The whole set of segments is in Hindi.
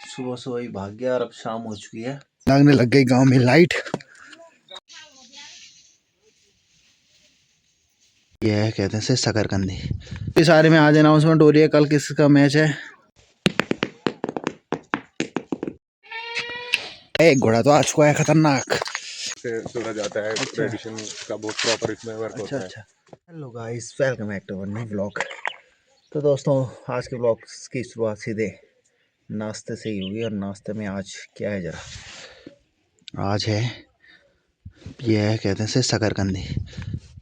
सुबह सुबह ही भाग गया और अब शाम हो चुकी है। लगने लग गई गांव में लाइट। यह है कहते हैं से शकरकंदी। इस सारे में आज अनाउंसमेंट हो रही है कल किसका मैच है। एक घोड़ा तो आ चुका है खतरनाक से जोड़ा जाता है। ट्रेडिशन का बहुत प्रॉपर इसमें वर्क होता है। Hello guys, welcome back to new vlog. तो दोस्तों, आज के व्लॉग की शुरुआत सीधे नाश्ते से ही होगी। और नाश्ते में आज क्या है जरा। आज है यह है कहते हैं से शकरकंदी।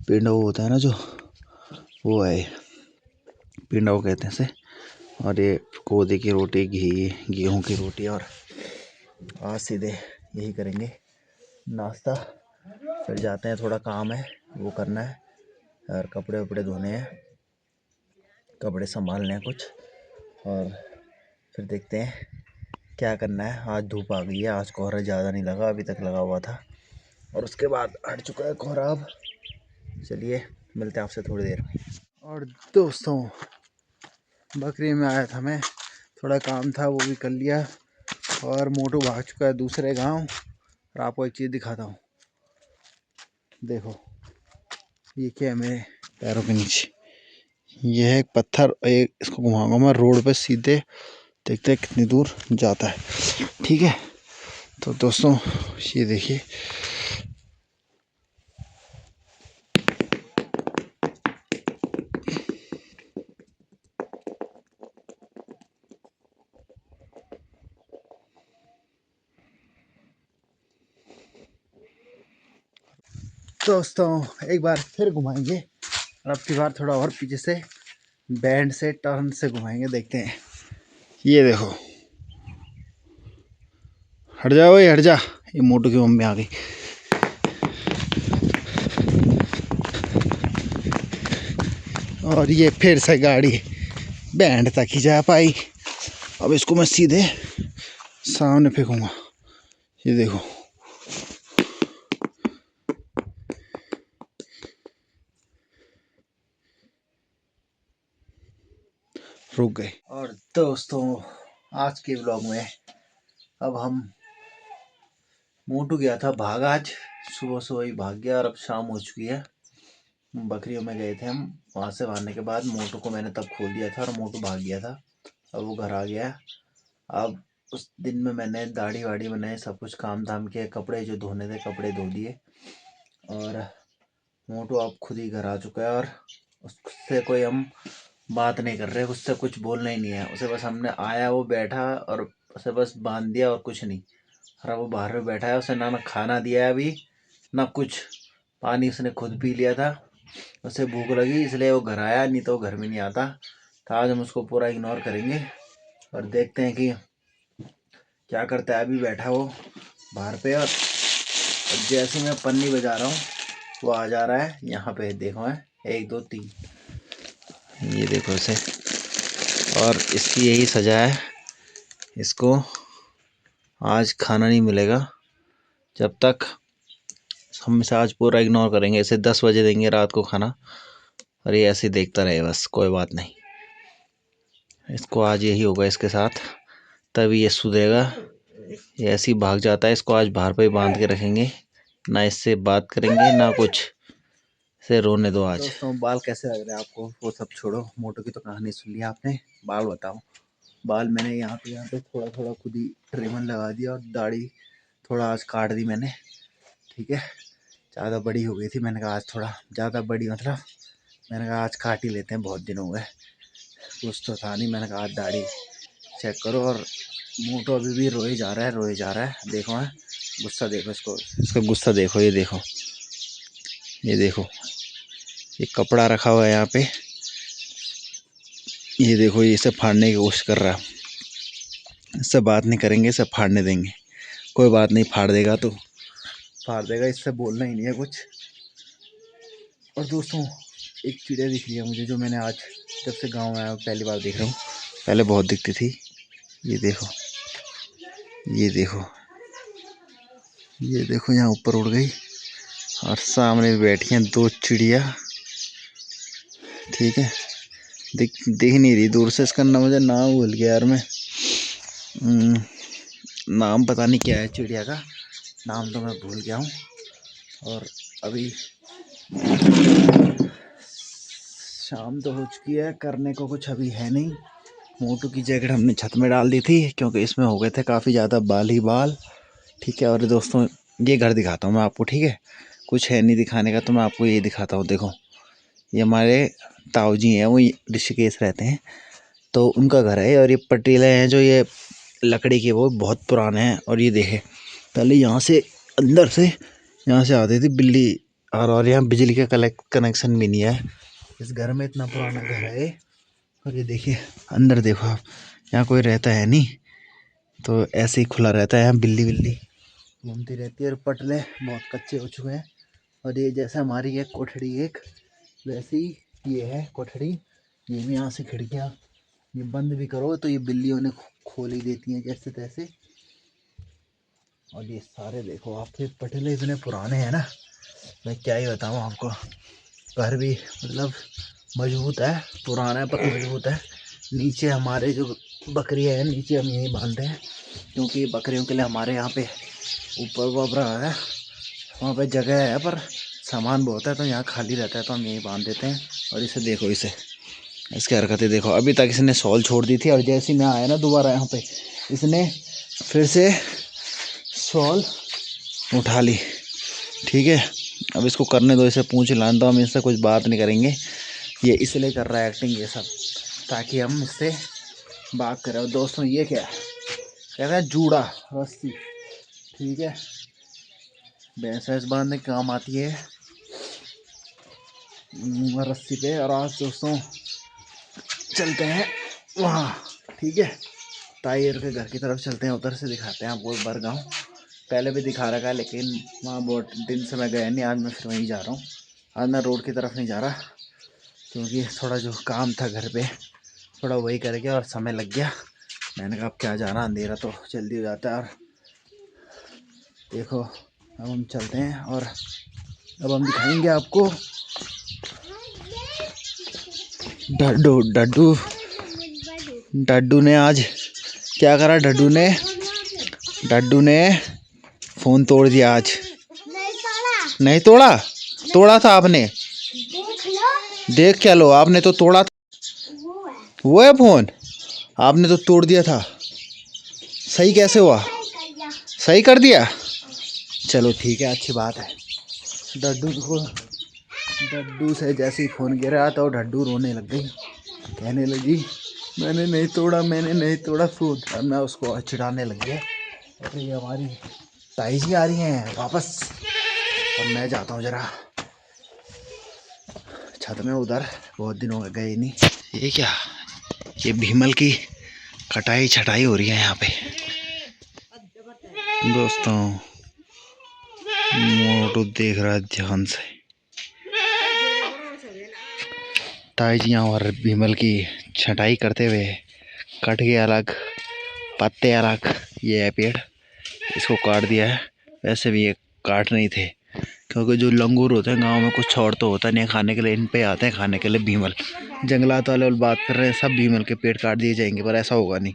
पिंडा होता है ना जो, वो है पिंडा को कहते हैं से। और ये कोदे की रोटी, गेहूं की रोटी। और आज सीधे यही करेंगे नाश्ता। फिर जाते हैं, थोड़ा काम है वो करना है और कपड़े वपड़े धोने हैं, कपड़े संभालने हैं कुछ। और फिर देखते हैं क्या करना है। आज धूप आ गई है, आज कोहरा ज़्यादा नहीं लगा, अभी तक लगा हुआ था और उसके बाद हट चुका है कोहरा। अब चलिए मिलते हैं आपसे थोड़ी देर में। और दोस्तों, बकरी में आया था मैं, थोड़ा काम था वो भी कर लिया। और मोटू भाग चुका है दूसरे गांव। और आपको एक चीज़ दिखाता हूँ, देखो ये क्या है मेरे पैरों के नीचे। यह एक पत्थर, एक इसको घुमाऊंगा मैं रोड पे सीधे, देखते हैं कितनी दूर जाता है। ठीक है, तो दोस्तों ये देखिए, दोस्तों एक बार फिर घुमाएंगे और अब की बार थोड़ा और पीछे से बैंड से टर्न से घुमाएंगे, देखते हैं। ये देखो, हट जाओ, ये हट जा। ये मोटू की मम्मी आ गई। और ये फिर से गाड़ी बैंड तक ही जा पाई। अब इसको मैं सीधे सामने फेंकूंगा। ये देखो, रुक गए। और दोस्तों, आज के व्लॉग में अब हम, मोटू गया था भाग, आज सुबह सुबह ही भाग गया और अब शाम हो चुकी है। बकरियों में गए थे हम, वहाँ से आने के बाद मोटू को मैंने तब खोल दिया था और मोटू भाग गया था। अब वो घर आ गया। अब उस दिन में मैंने दाढ़ी वाड़ी बनाई, सब कुछ काम धाम किया, कपड़े जो धोने थे कपड़े धो दिए। और मोटू अब खुद ही घर आ चुका है और उससे कोई हम बात नहीं कर रहे, उससे कुछ बोलना ही नहीं है। उसे बस हमने आया, वो बैठा और उसे बस बांध दिया और कुछ नहीं। और वो बाहर में बैठा है, उसे ना खाना दिया है अभी ना कुछ। पानी उसने खुद पी लिया था, उसे भूख लगी इसलिए वो घर आया, नहीं तो घर में नहीं आता। तो आज हम उसको पूरा इग्नोर करेंगे और देखते हैं कि क्या करता है। अभी बैठा वो बाहर पे और जैसे मैं पन्नी बजा रहा हूँ वो आ जा रहा है यहाँ पे। देखो है 1 2 3, ये देखो इसे। और इसकी यही सजा है, इसको आज खाना नहीं मिलेगा जब तक हम इसे आज पूरा इग्नोर करेंगे। इसे 10 बजे देंगे रात को खाना और ये ऐसे देखता रहे बस, कोई बात नहीं। इसको आज यही होगा इसके साथ, तभी ये सुधरेगा। ये ऐसे ही भाग जाता है, इसको आज बाहर पे ही बांध के रखेंगे, ना इससे बात करेंगे ना कुछ। इसे रोने दो आज। दोस्तों बाल कैसे लग रहे हैं आपको वो सब छोड़ो, मोटू की तो कहानी सुन ली आपने, बाल बताओ। बाल मैंने यहाँ पे थोड़ा थोड़ा खुद ही ट्रिमर लगा दिया और दाढ़ी थोड़ा आज काट दी मैंने। ठीक है, ज़्यादा बड़ी हो गई थी, मैंने कहा आज थोड़ा ज़्यादा बड़ी, मतलब मैंने कहा आज काट ही लेते हैं, बहुत दिन हो गए, कुछ तो था नहीं। मैंने कहा आज दाढ़ी चेक करो। और मोटू अभी भी रोए जा रहा है, रोए जा रहा है। देखो है गुस्सा, देखो इसको, इसका गुस्सा देखो। ये देखो, ये देखो, ये कपड़ा रखा हुआ है यहाँ पे, ये देखो, ये इसे फाड़ने की कोशिश कर रहा है। इससे बात नहीं करेंगे, इसे फाड़ने देंगे। कोई बात नहीं, फाड़ देगा तो फाड़ देगा, इससे बोलना ही नहीं है कुछ। और दोस्तों एक चिड़िया दिख रही है मुझे, जो मैंने आज जब से गांव आया पहली बार देख रहा हूँ। पहले बहुत दिखती थी। ये देखो, ये देखो, ये देखो, यहाँ ऊपर उड़ गई और सामने बैठी हैं 2 चिड़िया। ठीक है, दिख नहीं रही दूर से, इसका ना मुझे नाम भूल गया यार मैं। नाम पता नहीं क्या है चिड़िया का, नाम तो मैं भूल गया हूँ। और अभी शाम तो हो चुकी है, करने को कुछ अभी है नहीं। मोटू की जैकेट हमने छत में डाल दी थी क्योंकि इसमें हो गए थे काफ़ी ज़्यादा बाल ही बाल। ठीक है, और दोस्तों ये घर दिखाता हूँ मैं आपको, ठीक है, कुछ है नहीं दिखाने का तो मैं आपको ये दिखाता हूँ। देखो ये हमारे ताऊ जी हैं, वो ऋषिकेश रहते हैं, तो उनका घर है। और ये पटेले हैं जो ये लकड़ी के, वो बहुत पुराने हैं। और ये देखे पहले यहाँ से अंदर से यहाँ से आती थी बिल्ली, और यहाँ बिजली का कनेक्शन भी नहीं है इस घर में, इतना पुराना घर है ये। और ये देखिए अंदर देखो आप, यहाँ कोई रहता है नहीं, तो ऐसे ही खुला रहता है, यहाँ बिल्ली बिल्ली घूमती रहती है। और पटले बहुत कच्चे हो चुके हैं। और ये जैसे हमारी एक कोठड़ी एक, वैसे ही ये है कोठड़ी। ये भी यहाँ से खिड़कियाँ ये बंद भी करो तो ये बिल्लियों ने खोल ही देती हैं जैसे तैसे। और ये सारे देखो आपके पटले इतने पुराने हैं ना, मैं क्या ही बताऊँ आपको। घर भी मतलब मजबूत है, पुराना है पर मजबूत है। नीचे हमारे जो बकरियाँ हैं नीचे हम यहीं बांधते हैं, क्योंकि बकरियों के लिए हमारे यहाँ पे ऊपर वबरा है, वहाँ पे जगह है पर सामान बहुत है, तो यहाँ खाली रहता है तो हम यहीं बांध देते हैं। और इसे देखो, इसे इसकी हरकतें देखो। अभी तक इसने सॉल छोड़ दी थी और जैसे ही मैं आया ना दोबारा यहाँ पे, इसने फिर से सॉल उठा ली। ठीक है, अब इसको करने दो, इसे पूंछ हिलाने दो, हम इससे कुछ बात नहीं करेंगे। ये इसलिए कर रहा है एक्टिंग ये सब, ताकि हम इससे बात करें। और दोस्तों ये क्या है, कहते हैं जूड़ा रस्सी। ठीक है, भैंस वैंस बांधने के काम आती है रस्सी पे। और आज दोस्तों चलते हैं वहाँ, ठीक है, तायर के घर की तरफ चलते हैं, उधर से दिखाते हैं आपको बरगांव। पहले भी दिखा रखा है लेकिन वहाँ बहुत दिन से मैं गया नहीं, आज मैं फिर वहीं जा रहा हूँ। आज मैं रोड की तरफ नहीं जा रहा क्योंकि थोड़ा जो काम था घर पे थोड़ा वही कर गया और समय लग गया। मैंने कहा अब क्या जाना, अंधेरा तो जल्दी हो जाता है। और देखो अब हम चलते हैं और अब हम दिखाएंगे आपको डड्डू। डड्डू डड्डू ने आज क्या करा, डड्डू ने फ़ोन तोड़ दिया आज। नहीं तोड़ा, तोड़ा था आपने, देख क्या लो, आपने तो तोड़ा था। वो है फ़ोन, आपने तो तोड़ दिया था। सही कैसे हुआ, सही कर दिया, चलो ठीक है, अच्छी बात है। डड्डू से जैसे ही फ़ोन गिरा तो डड्डू रोने लग गई, कहने लगी मैंने नहीं तोड़ा फ़ोन। और मैं उसको चिढ़ाने लग गया। और ये हमारी ताई जी आ रही हैं वापस, और मैं जाता हूँ ज़रा छत में, उधर बहुत दिन हो गए नहीं। ये क्या, ये भीमल की कटाई छटाई हो रही है यहाँ पे दोस्तों। मोटू देख रहा है ध्यान से, ताई जी यहाँ और भीमल की छटाई करते हुए, कट गया अलग, पत्ते अलग, ये है पेड़, इसको काट दिया है। वैसे भी ये काट नहीं थे क्योंकि जो लंगूर होते हैं गांव में कुछ और तो होता नहीं है खाने के लिए, इन पे आते हैं खाने के लिए भीमल। जंगलात वाले बात कर रहे हैं सब भीमल के पेड़ काट दिए जाएंगे, पर ऐसा होगा नहीं,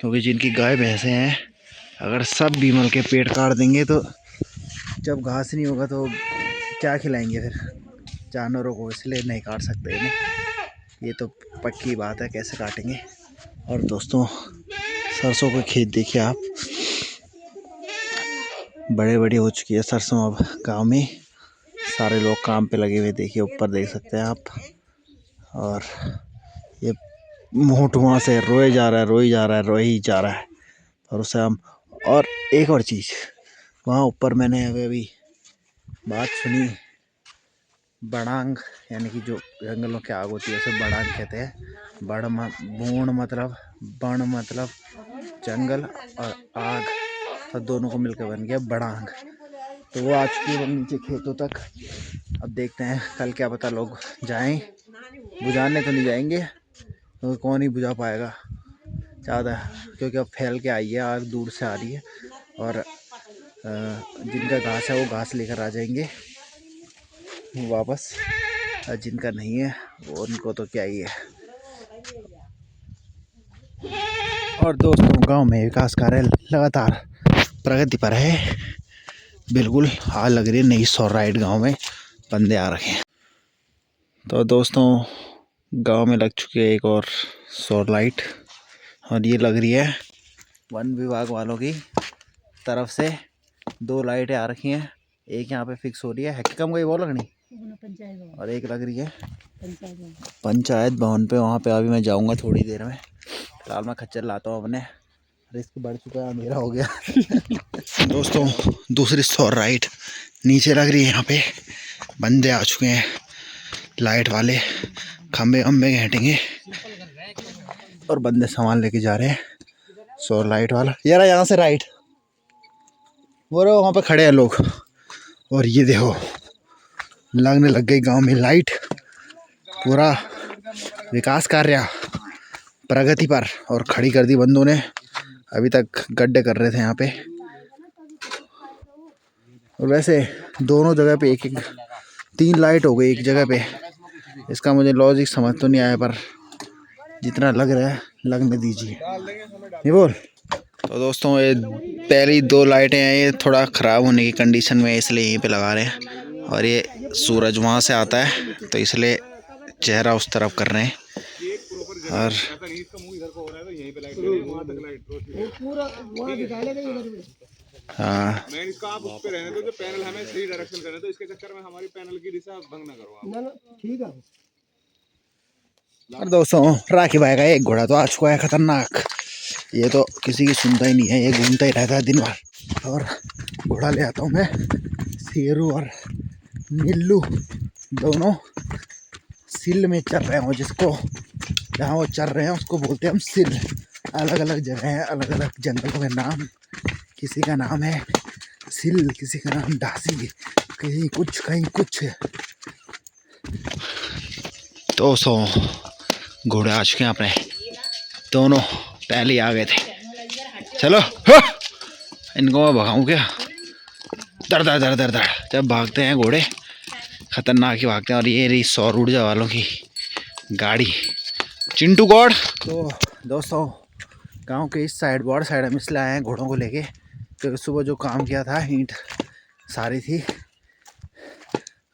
क्योंकि जिनकी गाय भैंसे हैं अगर सब भीमल के पेड़ काट देंगे तो जब घास नहीं होगा तो क्या खिलाएंगे फिर जानवरों को, इसलिए नहीं काट सकते इन्हें, ये तो पक्की बात है, कैसे काटेंगे। और दोस्तों सरसों के खेत देखिए आप, बड़े बड़े हो चुकी है सरसों अब गांव में, सारे लोग काम पे लगे हुए, देखिए ऊपर देख सकते हैं आप। और ये मोटू वहाँ से रोए जा रहा है। और उसे हम, और एक और चीज़, वहाँ ऊपर मैंने अभी बात सुनी, बड़ांग यानी कि जो जंगलों की आग होती है उसे बड़ांग कहते हैं। बूण मतलब बण मतलब जंगल, और आग तो दोनों को मिलकर बन गया बड़ांग। तो वो आ चुकी है नीचे खेतों तक। अब देखते हैं कल, क्या पता लोग जाएं, बुझाने तो नहीं जाएंगे तो कौन ही बुझा पाएगा ज़्यादा, क्योंकि अब फैल के आई है आग, दूर से आ रही है। और जिनका घास है वो घास लेकर आ जाएंगे वापस, जिनका नहीं है वो उनको तो क्या ही है। और दोस्तों गांव में विकास कार्य लगातार प्रगति पर है। बिल्कुल आज लग रही है नई सौर राइड गाँव में बंदे आ रखे हैं। तो दोस्तों गांव में लग चुकी है एक और सौर लाइट और ये लग रही है वन विभाग वालों की तरफ से। 2 लाइटें आ रखी हैं, एक यहाँ पे फिक्स हो रही है कम गई वो लगनी और एक लग रही है पंचायत भवन पे। वहाँ पे अभी मैं जाऊँगा थोड़ी देर में। फिलहाल मैं खच्चर लाता हूँ अपने, रिस्क बढ़ चुका है, अंधेरा हो गया। दोस्तों दूसरी सौर राइट नीचे लग रही है। यहाँ पे बंदे आ चुके हैं, लाइट वाले खंबे खंबे घेंटेंगे और बंदे सामान लेके जा रहे हैं। सौर लाइट वाला यार यहाँ से राइट वो रहो, वहाँ पे खड़े हैं लोग। और ये देखो लगने लग गई गांव में लाइट। पूरा विकास कार्य प्रगति पर और खड़ी कर दी बंदों ने। अभी तक गड्ढे कर रहे थे यहाँ पे। और वैसे दोनों जगह पे एक 3 लाइट हो गई एक जगह पे। इसका मुझे लॉजिक समझ तो नहीं आया, पर जितना लग रहा है लगने दीजिए, नहीं बोल। तो दोस्तों ये पहली 2 लाइटें हैं, ये थोड़ा ख़राब होने की कंडीशन में, इसलिए यहीं पे लगा रहे हैं। और ये सूरज वहाँ से आता है तो इसलिए चेहरा उस तरफ कर रहे हैं। और हाँ आप उस पे रहने दो, जो पैनल हमें सही डायरेक्शन करने दो, इसके चक्कर में हमारी पैनल की दिशा भंग ना करो आप। ठीक है। और दोस्तों राखी भाई का एक घोड़ा तो आ चुका है खतरनाक। ये तो किसी की सुनता ही नहीं है, ये घूमता ही रहता है दिन भर। और घोड़ा ले आता हूँ मैं। शेरू और नीलू दोनों सिल में चल रहे हैं। जिसको जहाँ वो चल रहे हैं उसको बोलते हैं हम सिल। अलग अलग जगह हैं, अलग अलग जंगलों के नाम। किसी का नाम है सिल, किसी का नाम डासी, कहीं कुछ कहीं कुछ। तो घोड़े आ चुके हैं अपने, दोनों पहले आ गए थे। चलो इनको मैं भगाऊं क्या? दर दर दर दर दर जब भागते हैं घोड़े खतरनाक ही भागते हैं। और ये रही सौर ऊर्जा वालों की गाड़ी चिंटू गॉड। तो दोस्तों गांव के इस साइड बॉर्डर साइड हम इसलिए आए हैं घोड़ों को लेके, तो सुबह जो काम किया था ईंट सारी थी,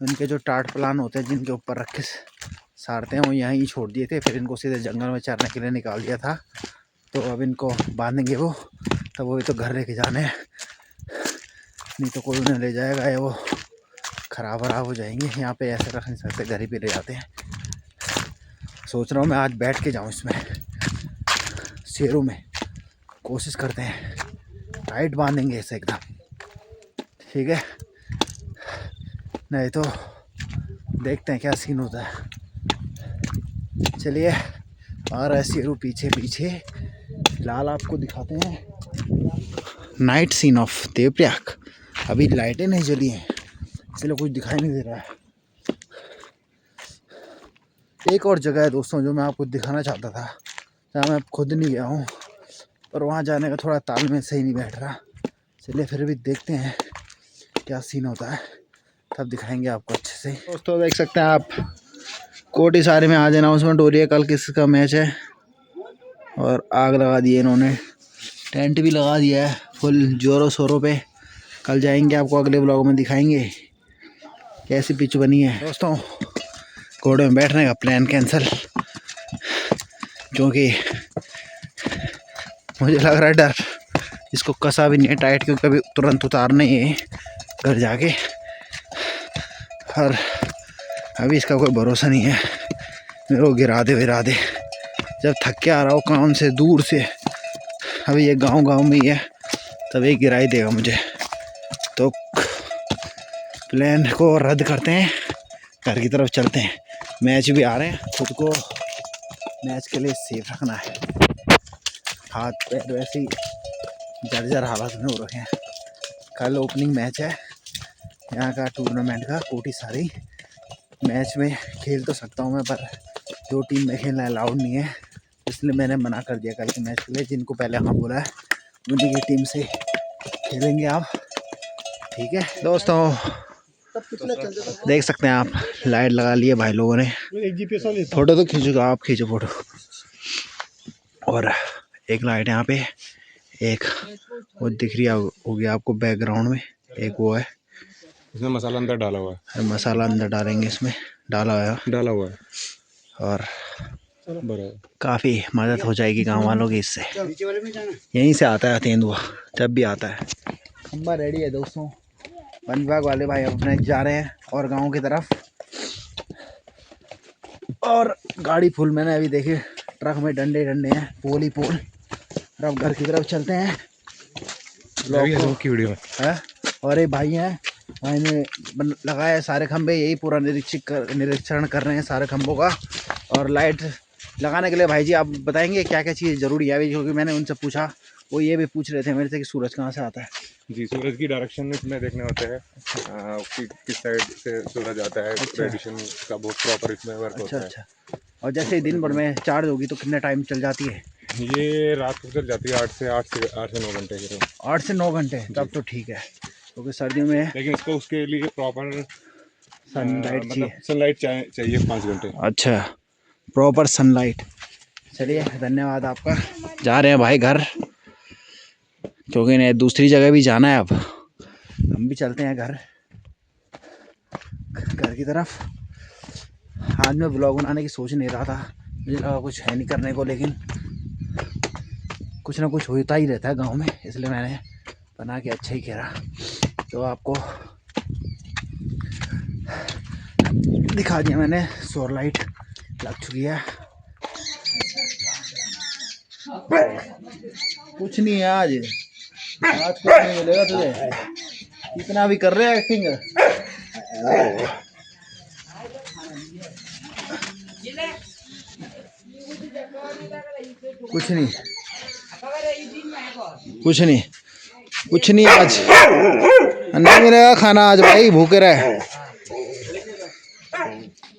उनके जो टाट प्लान होते हैं जिनके ऊपर रख के सारते हैं वो यहीं छोड़ दिए थे। फिर इनको सीधे जंगल में चरने के लिए निकाल दिया था। तो अब इनको बांधेंगे वो, तब वो तो घर लेके जाने हैं, नहीं तो कोई उन्हें ले जाएगा या वो ख़राब हो जाएंगे। यहाँ पे ऐसे रख नहीं सकते, घर ही पे ले जाते हैं। सोच रहा हूँ मैं आज बैठ के जाऊँ इसमें शेरों में, कोशिश करते हैं टाइट बांधेंगे इसे एकदम, ठीक है? नहीं तो देखते हैं क्या सीन होता है। चलिए आ रहा है शेरू पीछे पीछे। फिलहाल आपको दिखाते हैं नाइट सीन ऑफ देवप्रयाग। अभी लाइटें नहीं जली हैं इसलिए कुछ दिखाई नहीं दे रहा है। एक और जगह है दोस्तों जो मैं आपको दिखाना चाहता था, जहाँ मैं खुद नहीं गया हूँ, पर वहाँ जाने का थोड़ा तालमेल सही नहीं बैठ रहा। चलिए फिर भी देखते हैं क्या सीन होता है, तब दिखाएंगे आपको अच्छे से। दोस्तों देख सकते हैं आप कोटी सारे में आज अनाउंसमेंट हो रही है कल किसका मैच है। और आग लगा दी है इन्होंने, टेंट भी लगा दिया है फुल जोरों शोरों पे। कल जाएंगे आपको अगले ब्लॉग में दिखाएंगे कैसी पिच बनी है। दोस्तों घोड़े में बैठने का प्लान कैंसिल, क्योंकि मुझे लग रहा है डर। इसको कसा भी नहीं है टाइट, क्योंकि अभी तुरंत उतारना ही है घर जाके। और अभी इसका कोई भरोसा नहीं है, मेरे को गिरा दे। जब थक के आ रहा हो काम से दूर से, अभी ये गांव में ही है, तब ये गिरा ही देगा मुझे। तो प्लान को रद्द करते हैं, घर की तरफ चलते हैं। मैच भी आ रहे हैं, खुद को मैच के लिए सेफ रखना है। हाथ पैर वैसे ही जर्जर हालत में हो रखे हैं। कल ओपनिंग मैच है यहाँ का टूर्नामेंट का। कोटी सारी मैच में खेल तो सकता हूँ मैं, पर 2 टीम में खेलना अलाउड नहीं है, इसलिए मैंने मना कर दिया कल के मैच के लिए। जिनको पहले हाँ बोला है उन्हीं की टीम से खेलेंगे आप, ठीक है? दोस्तों देख सकते हैं आप लाइट लगा ली है भाई लोगों ने। फोटो तो खींचोगा आप, खींचो फोटो। और एक लाइट यहाँ पे, एक वो दिख रही होगी आपको बैकग्राउंड में, एक वो है। इसमें मसाला अंदर डाला हुआ है, मसाला अंदर डालेंगे, इसमें डाला हुआ है और बराबर। काफ़ी मदद हो जाएगी गांव वालों की इससे। यहीं से आता है तेंदुआ जब भी आता है। खंबा रेडी है दोस्तों, वन विभाग वाले भाई अपने जा रहे हैं और गांव की तरफ, और गाड़ी फुल। मैंने अभी देखे ट्रक में डंडे हैं, पोल ही पोल। अब घर की तरफ चलते हैं। की वीडियो है और ये भाई हैं, भाई ने लगाया सारे खंबे, यही पूरा निरीक्षण कर रहे हैं सारे खंभों का। और लाइट लगाने के लिए भाई जी आप बताएंगे क्या क्या चीज़ ज़रूरी है अभी, क्योंकि मैंने उनसे पूछा, वो ये भी पूछ रहे थे मेरे से कि सूरज कहाँ से आता है। जी, सूरज की डायरेक्शन में इसमें देखने होते हैं कि किस साइड से सूरज आता है। रेडिएशन का बहुत प्रॉपर इसमें वर्क होता है। अच्छा। और जैसे दिन भर में चार्ज होगी तो कितना टाइम चल जाती है? ये रात को चल जाती है 8 से 9 घंटे के। 8 से 9 घंटे, तब तो ठीक है, क्योंकि सर्दियों में लेकिन इसको उसके लिए प्रॉपर सनलाइट मतलब सनलाइट चाहिए 5 घंटे। अच्छा, प्रॉपर सनलाइट। चलिए धन्यवाद आपका। जा रहे हैं भाई घर, क्योंकि नहीं दूसरी जगह भी जाना है। अब हम भी चलते हैं घर की तरफ। आज मैं ब्लॉग बनाने की सोच नहीं रहा था, मुझे लगा कुछ है नहीं करने को, लेकिन कुछ ना कुछ होता ही रहता है गांव में, इसलिए मैंने बना के अच्छा ही करा। तो आपको दिखा दिया मैंने, सोलर लाइट लग चुकी है। कुछ नहीं है आज कुछ नहीं मिलेगा तुझे, इतना भी कर रहे हैं एक्टिंग। कुछ नहीं आज नहीं मिलेगा खाना आज भाई, भूखे रहे।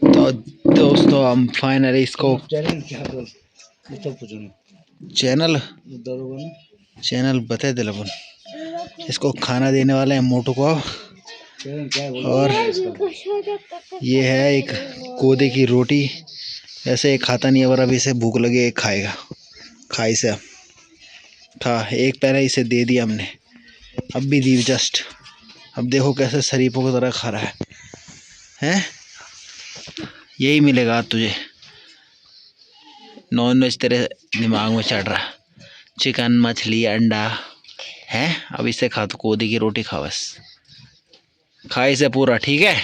तो दोस्तों हम फाइनली इसको चैनल बता दे लगन, इसको खाना देने वाले हैं मोटू को। और ये है एक कोदे की रोटी, ऐसे खाता नहीं है पर अभी इसे भूख लगे खाएगा। खाई से था एक पहले इसे दे दिया हमने, अब भी दी जस्ट। अब देखो कैसे शरीफों की तरह खा रहा है, हैं? यही मिलेगा तुझे, नॉन वेज तेरे दिमाग में चढ़ रहा, चिकन मछली अंडा है। अब इसे खा, तो कोदे की रोटी खा, बस खा इसे पूरा, ठीक है?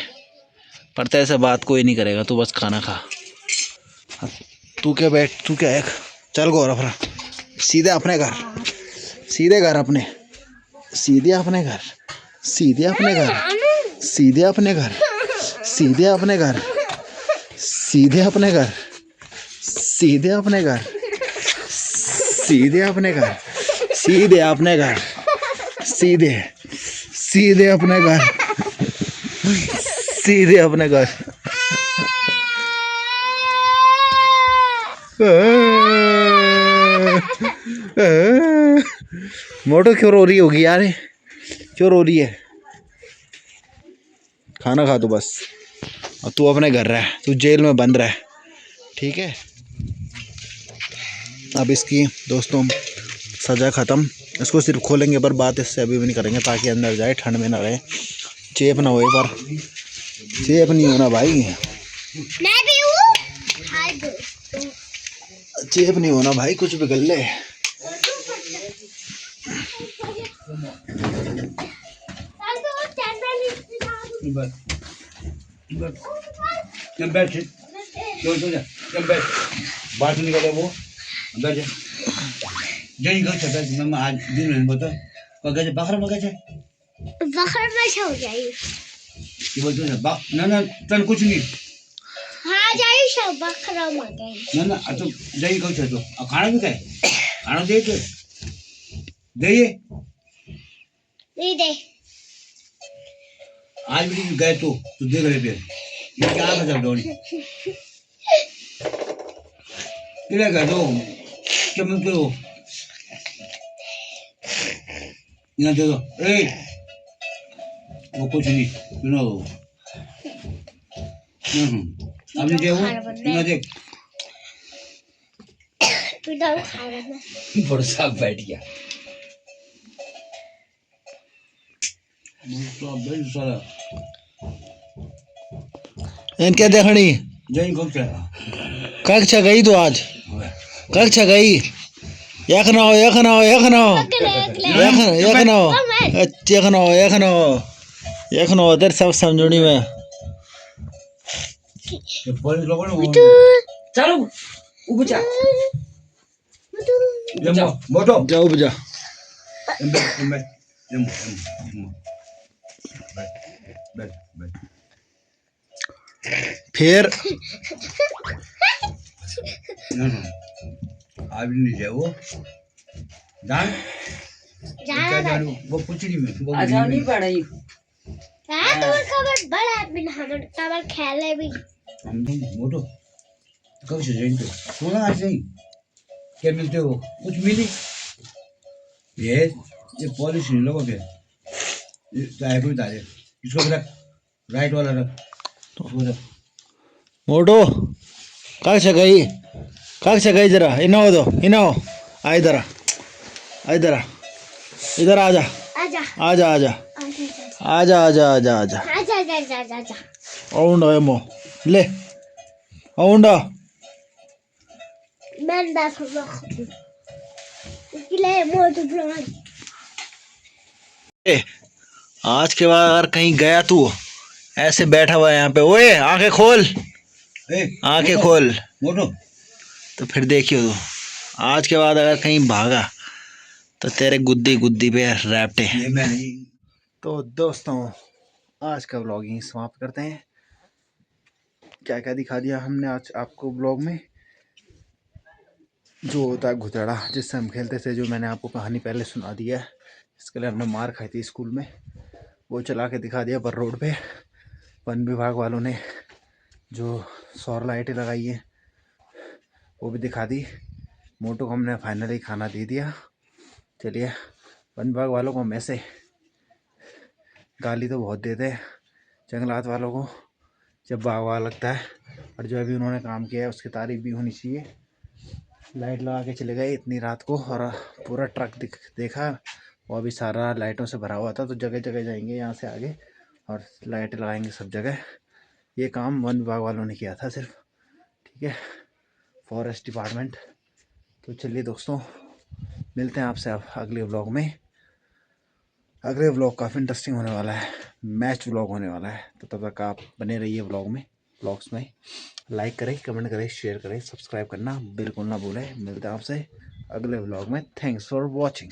पर तेरे से बात कोई नहीं करेगा, तू बस खाना खा। तू क्या एक चल गौरव, सीधे अपने घर, सीधे घर अपने, सीधे अपने घर, सीधे अपने घर, सीधे अपने घर, सीधे अपने घर, सीधे अपने घर, सीधे अपने घर, सीधे अपने घर, सीधे अपने घर, सीधे सीधे अपने घर, सीधे अपने घर। मोटो क्यों रो रही होगी यार, क्यों रो रही है? खाना खा तू बस, और तू अपने घर रह, तू जेल में बंद रह, ठीक है? अब इसकी दोस्तों सज़ा ख़त्म, इसको सिर्फ खोलेंगे पर बात इससे अभी भी नहीं करेंगे, ताकि अंदर जाए, ठंड में ना रहे, चेप ना होए। पर चेप नहीं होना भाई, मैं भी हूँ, चेप नहीं होना भाई, कुछ भी कर ले। बात निकले वो अंदर जई गो छटा दिन में आज दिन में बता कगे बखर मगे छे बखर में हो जाई ये बोलते हैं बा ना तन कुछ नहीं हां जाई सब बखर मगे ना तो जई गो छे तो खाना भी खाए, खाना दे के दे आज भी गए तो देख रहे पे ये क्या बजा डोनी किले गए तो क्या मैं तो यहाँ देखो वो कुछ नहीं सुनो अब नहीं देखो यहाँ देख जाऊँ खाने में। बड़ा साफ बैठ गया तो बड़ी सारा इनके देखनी जय को चला कक्षा गई तो आज कक्षा गई एक ना हो एक ना हो एक ना हो एक ना हो एक ना हो एक ना हो एक ना हो तेरे सब समझोनी में ये पुलिस लोगों ने चलो ऊपर जा जम्मो मोटो जाओ बजा जम्मो बैठ फिर आज नहीं जाए वो जान जानू वो पुचड़ी में वो अच्छा नहीं पढ़ाई तो खबर बड़ा बिन हमर खबर खेले भी हम मोटो कब से जाएंगे तो सोना आज नहीं क्या मिलते हो कुछ मिली ये पॉलिश नहीं लोगों के चाहे कोई डाले इसको रख राइट वाला रख मोटो कक्षा गई जरा इना हो दो इना हो आ इधर इधर आ जा आजा आजा आजा आजा आजा आजा आजा आजा आजा आजा आजा औंडो एमो ले औंडो मैं दास हो इसलिए मोटू ब्लॉग आज के बाद अगर कहीं गया तू ऐसे बैठा हुआ है यहाँ पे ओए आंखें खोल आंखें खोल मोटो तो फिर देखियो तू आज के बाद अगर कहीं भागा तो तेरे गुद्दी गुद्दी पे रैप्टे ये मैं नहीं तो दोस्तों आज का व्लॉग यहीं समाप्त करते हैं। क्या क्या दिखा दिया हमने आज आपको व्लॉग में। जो होता है घुतड़ा जिससे हम खेलते थे, जो मैंने आपको कहानी पहले सुना दी है, इसके लिए हमने मार खाई थी स्कूल में, वो चला के दिखा दिया। पर रोड पे वन विभाग वालों ने जो सौर लाइटें लगाई हैं वो भी दिखा दी। मोटो को हमने फाइनली खाना दे दिया। चलिए, वन विभाग वालों को हम ऐसे गाली तो बहुत देते हैं जंगलात वालों को जब बाघ वाग लगता है, और जो अभी उन्होंने काम किया है उसकी तारीफ भी होनी चाहिए। लाइट लगा के चले गए इतनी रात को, और पूरा ट्रक देखा वो अभी सारा लाइटों से भरा हुआ था। तो जगह जगह जाएंगे यहाँ से आगे और लाइटें लगाएंगे सब जगह। ये काम वन विभाग वालों ने किया था सिर्फ, ठीक है, फॉरेस्ट डिपार्टमेंट। तो चलिए दोस्तों, मिलते हैं आपसे अगले व्लॉग में। अगले व्लॉग काफ़ी इंटरेस्टिंग होने वाला है, मैच व्लॉग होने वाला है। तो तब तक आप बने रहिए व्लॉग्स में। लाइक करें, कमेंट करें, शेयर करें, सब्सक्राइब करना बिल्कुल ना भूलें। मिलते हैं आपसे अगले व्लॉग में। Thanks for watching.